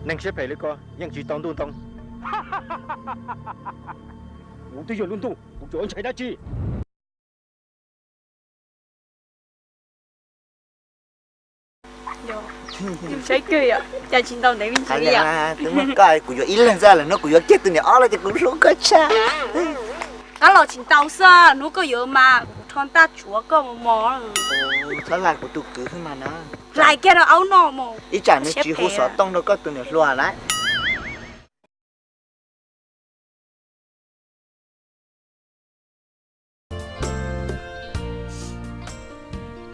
能些陪你个，ยัง只当东东。我都要乱动，我就安齊得知。Em sẽ cười ạ, chào chị Tông để mình chơi ạ. À, tôi mới coi, của yo ít lần ra là nó của yo chết tôi này ó là thì cũng xuống có cha. Đó là chị Tông sao, nó có yếu mà, thằng ta chúa có một mỏ. Sao lại của tôi cứ mà nó. Lại kia nó áo nọ mà. Ý chẳng nó chỉ hú sọ tông nó có tôi này loa lại.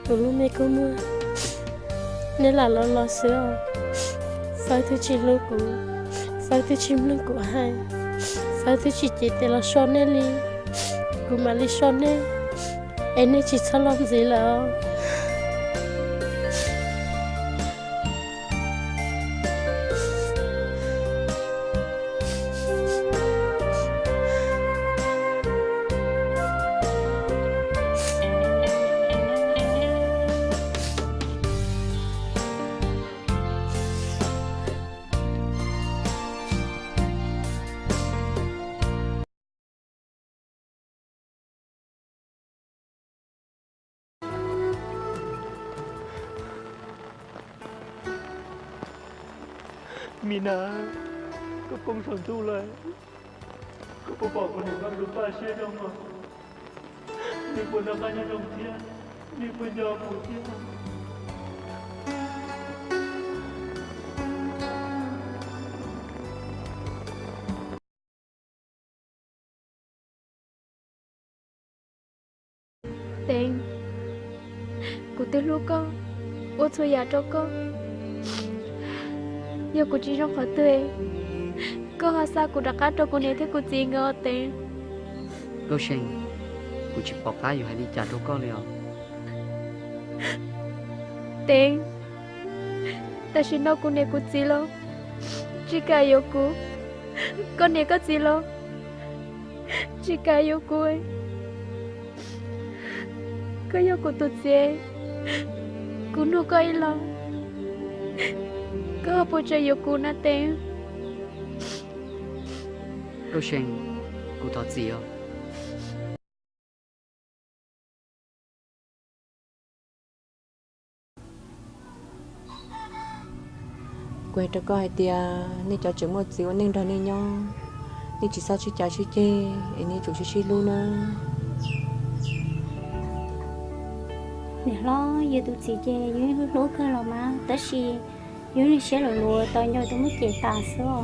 Tôi lúc này có mưa. Nên là lo sữa phải thứ chỉ lúc của phải thứ chim lúc của hai phải thứ chỉ là son nên đi của mà đi son nên em nên chỉ sao làm gì là Mina, có con thần tu lại, có bộ bỏ của những con lũ ba xe trong mà, đi quên năm nay trong thiên, đi quên giờ của thiên. Tên của tên lúc con, ô thôi nhà cho con. Giờ cô chỉ trong khỏi tươi cô họ sao cô đã cắt cho cô này thế cô chỉ ngờ tên cô sinh cô chỉ bỏ cái rồi hãy đi trả cho con liền tên ta xin đâu cô này cô chỉ lo chỉ cả yêu cô này có gì lo chỉ cả yêu cô ấy có yêu cô tụt gì cô nuôi có ý lo có bố cho yêu cô na tên cô sinh cô thọ gì không quay trở coi tia nên cho chữ một xíu nên ra nên nhau nên chỉ sao chỉ trả chỉ chê nên chủ chỉ luôn nữa nè lo giờ tụi chị chê dưới lúa cơ là má tới xì dưới này sẽ là lúa tao nhoi tụi mới chê tà số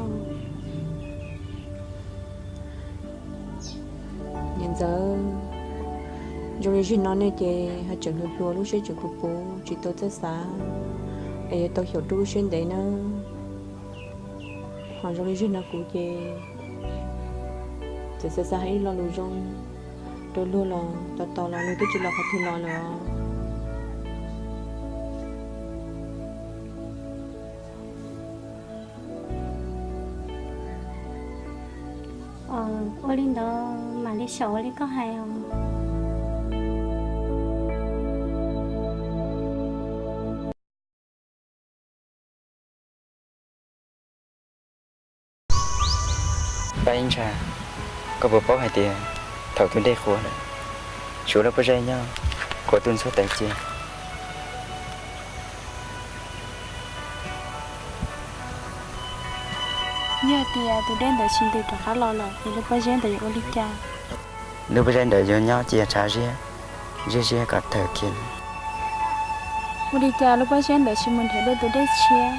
hiện giờ rồi chỉ nói này chê hay chừng được lúa lúc sẽ chừng phục vụ chỉ tôi rất xa ấy tôi hiểu tôi xuyên đấy nữa họ rồi chỉ nó cũng chê sẽ xa hay lo lúa rong tôi luôn là tao là tôi chỉ là phải thu lo là ô linh đó mà đi sổ đi có hay không ba anh trà có bộ bó hai tiền thầu tuần đây khổ này chú đã có dây nhau của tuần số tài chi giờ thì tụi đến đợi xin từ trả khá lo rồi thì lúc bây giờ đợi ô linh cha lúc bây giờ đợi cho nhau chia trả riêng cả thời kiến ô linh cha lúc bây giờ đợi xin mình thấy đôi tụi đây chia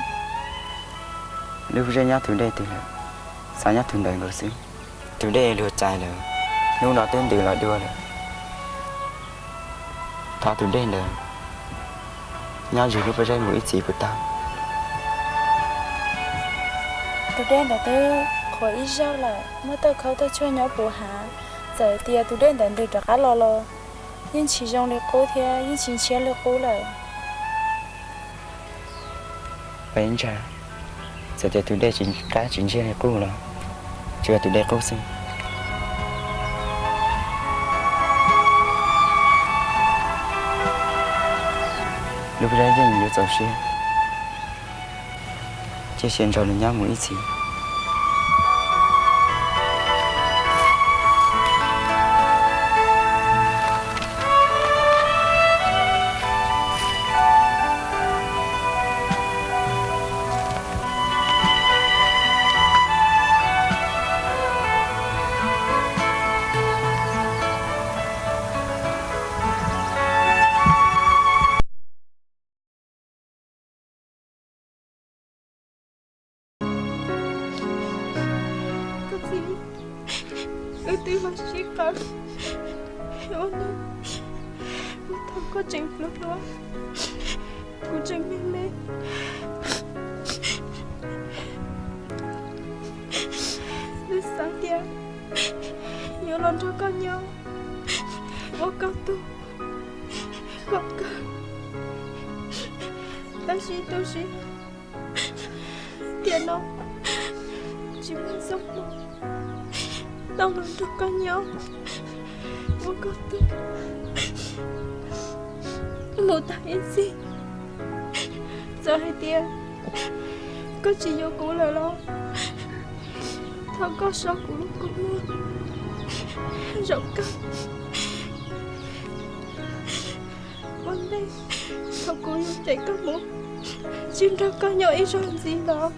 lúc bây giờ nhau tuần đây từ là sao nhau tuần đợi ngồi xí tuần đây lừa chạy rồi lúc nào tên từ lại đưa rồi thao tuần đây rồi nhau dù lúc bây giờ một ít gì của tao tụi đen đã tới khỏi ít rau lại mới tới khâu tới chơi nhỏ bùa hạ giờ thì tụi đen đã được trả lo nhưng chỉ trong lấy cố thì nhưng chỉ chia lấy cố lại ba anh trà giờ thì tuần đây chính cá chính chia này cô là chưa tuần đây cô sinh lúc đấy dân nhiều giàu xí chia sẻ cho nhau một ít gì. Itu masih kan, Yona, aku kau cengklok doa, aku cengmele. Desang dia, Yona cakapnya, waktu tu, waktu, tapi itu sih, dia nak, cuma sama. Tao nói cho cả nhau một câu từ một thấy gì giờ hai tia có chỉ vô cũ lời lo thằng có sao của lúc cũng luôn rộng cắt vấn đề thằng cô yêu chạy có một chuyên ra cả nhau ý rồi gì đó.